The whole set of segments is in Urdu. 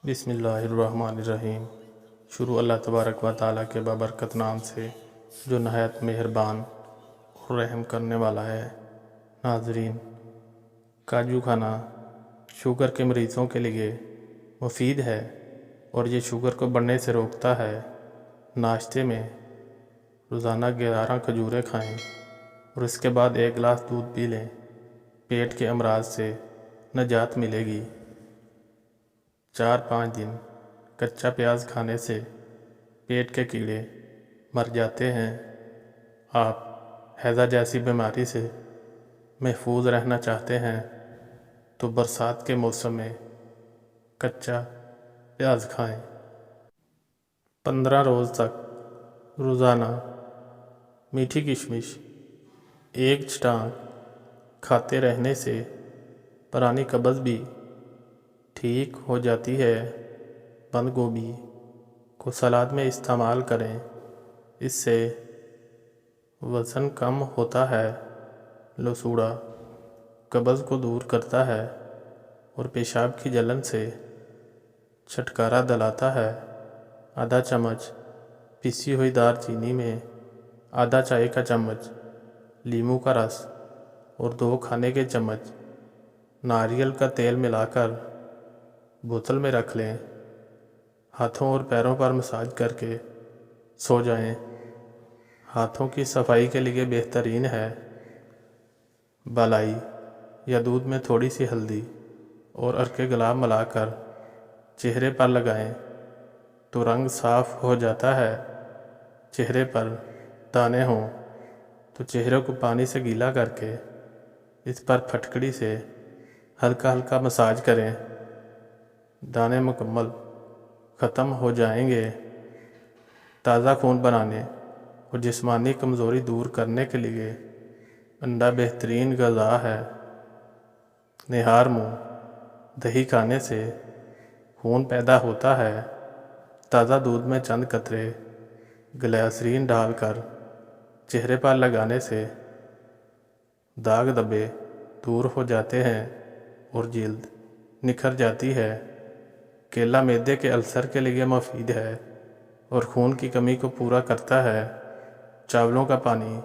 بسم اللہ الرحمن الرحیم۔ شروع اللہ تبارک و تعالیٰ کے بابرکت نام سے جو نہایت مہربان اور رحم کرنے والا ہے۔ ناظرین، کاجو کھانا شوگر کے مریضوں کے لیے مفید ہے اور یہ شوگر کو بڑھنے سے روکتا ہے۔ ناشتے میں روزانہ 11 کھجوریں کھائیں اور اس کے بعد 1 گلاس دودھ پی لیں۔ پیٹ کے امراض سے نجات ملے گی۔ 4-5 دن کچا پیاز کھانے سے پیٹ کے کیڑے مر جاتے ہیں۔ آپ ہیضہ جیسی بیماری سے محفوظ رہنا چاہتے ہیں تو برسات کے موسم میں کچا پیاز کھائیں۔ 15 روز تک روزانہ میٹھی کشمش 1 چٹان کھاتے رہنے سے پرانی قبض بھی ٹھیک ہو جاتی ہے۔ بند گوبھی کو سلاد میں استعمال کریں، اس سے وزن کم ہوتا ہے۔ لسوڑا قبض کو دور کرتا ہے اور پیشاب کی جلن سے چھٹکارا دلاتا ہے۔ آدھا چمچ پسی ہوئی دار چینی میں آدھا چائے کا چمچ لیموں کا رس اور 2 کھانے کے چمچ ناریل کا تیل ملا کر بوتل میں رکھ لیں۔ ہاتھوں اور پیروں پر مساج کر کے سو جائیں۔ ہاتھوں کی صفائی کے لیے بہترین ہے۔ بالائی یا دودھ میں تھوڑی سی ہلدی اور عرق گلاب ملا کر چہرے پر لگائیں تو رنگ صاف ہو جاتا ہے۔ چہرے پر دانے ہوں تو چہرے کو پانی سے گیلا کر کے اس پر پھٹکڑی سے ہلکا ہلکا مساج کریں۔ دانے مکمل ختم ہو جائیں گے۔ تازہ خون بنانے اور جسمانی کمزوری دور کرنے کے لیے انڈا بہترین غذا ہے۔ نہار منہ دہی کھانے سے خون پیدا ہوتا ہے۔ تازہ دودھ میں چند قطرے گلیسرین ڈال کر چہرے پر لگانے سے داغ دھبے دور ہو جاتے ہیں اور جلد نکھر جاتی ہے۔ کیلا معدے کے السر کے لیے مفید ہے اور خون کی کمی کو پورا کرتا ہے۔ چاولوں کا پانی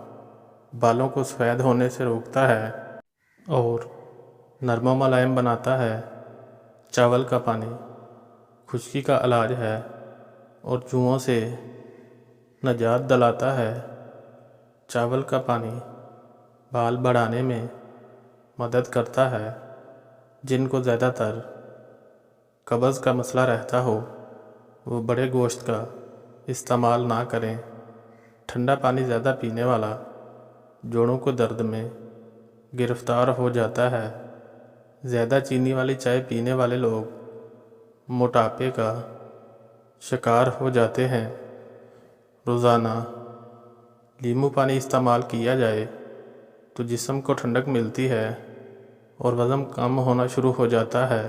بالوں کو سفید ہونے سے روکتا ہے اور نرم و ملائم بناتا ہے۔ چاول کا پانی خشکی کا علاج ہے اور جوؤں سے نجات دلاتا ہے۔ چاول کا پانی بال بڑھانے میں مدد کرتا ہے۔ جن کو زیادہ تر قبض کا مسئلہ رہتا ہو وہ بڑے گوشت کا استعمال نہ کریں۔ ٹھنڈا پانی زیادہ پینے والا جوڑوں کو درد میں گرفتار ہو جاتا ہے۔ زیادہ چینی والی چائے پینے والے لوگ موٹاپے کا شکار ہو جاتے ہیں۔ روزانہ لیموں پانی استعمال کیا جائے تو جسم کو ٹھنڈک ملتی ہے اور وزن کم ہونا شروع ہو جاتا ہے۔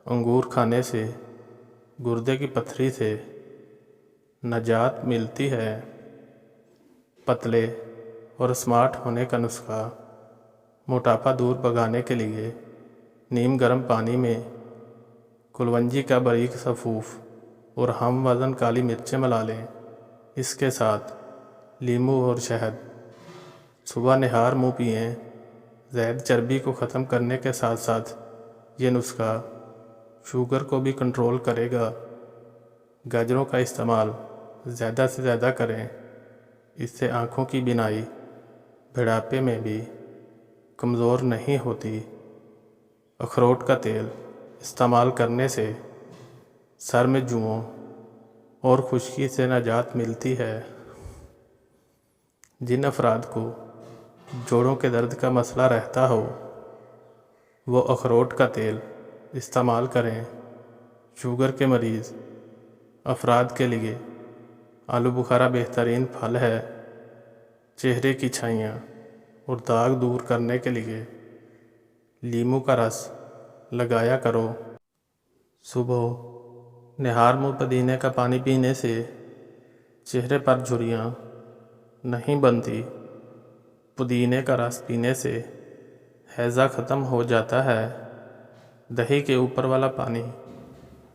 انگور کھانے سے گردے کی پتھری سے نجات ملتی ہے۔ پتلے اور اسمارٹ ہونے کا نسخہ موٹاپا دور بھگانے کے لیے نیم گرم پانی میں کلونجی کا باریک سفوف اور ہم وزن کالی مرچیں ملا لیں۔ اس کے ساتھ لیموں اور شہد صبح نہار منہ پئیں۔ زائد چربی کو ختم کرنے کے ساتھ ساتھ یہ نسخہ شوگر کو بھی کنٹرول کرے گا۔ گاجروں کا استعمال زیادہ سے زیادہ کریں، اس سے آنکھوں کی بینائی بڑھاپے میں بھی کمزور نہیں ہوتی۔ اخروٹ کا تیل استعمال کرنے سے سر میں جوؤں اور خشکی سے نجات ملتی ہے۔ جن افراد کو جوڑوں کے درد کا مسئلہ رہتا ہو وہ اخروٹ کا تیل استعمال کریں۔ شوگر کے مریض افراد کے لیے آلو بخارا بہترین پھل ہے۔ چہرے کی چھائیاں اور داغ دور کرنے کے لیے لیموں کا رس لگایا کرو۔ صبح نہار منہ پودینے کا پانی پینے سے چہرے پر جھریاں نہیں بنتی۔ پودینے کا رس پینے سے ہیضہ ختم ہو جاتا ہے۔ دہی کے اوپر والا پانی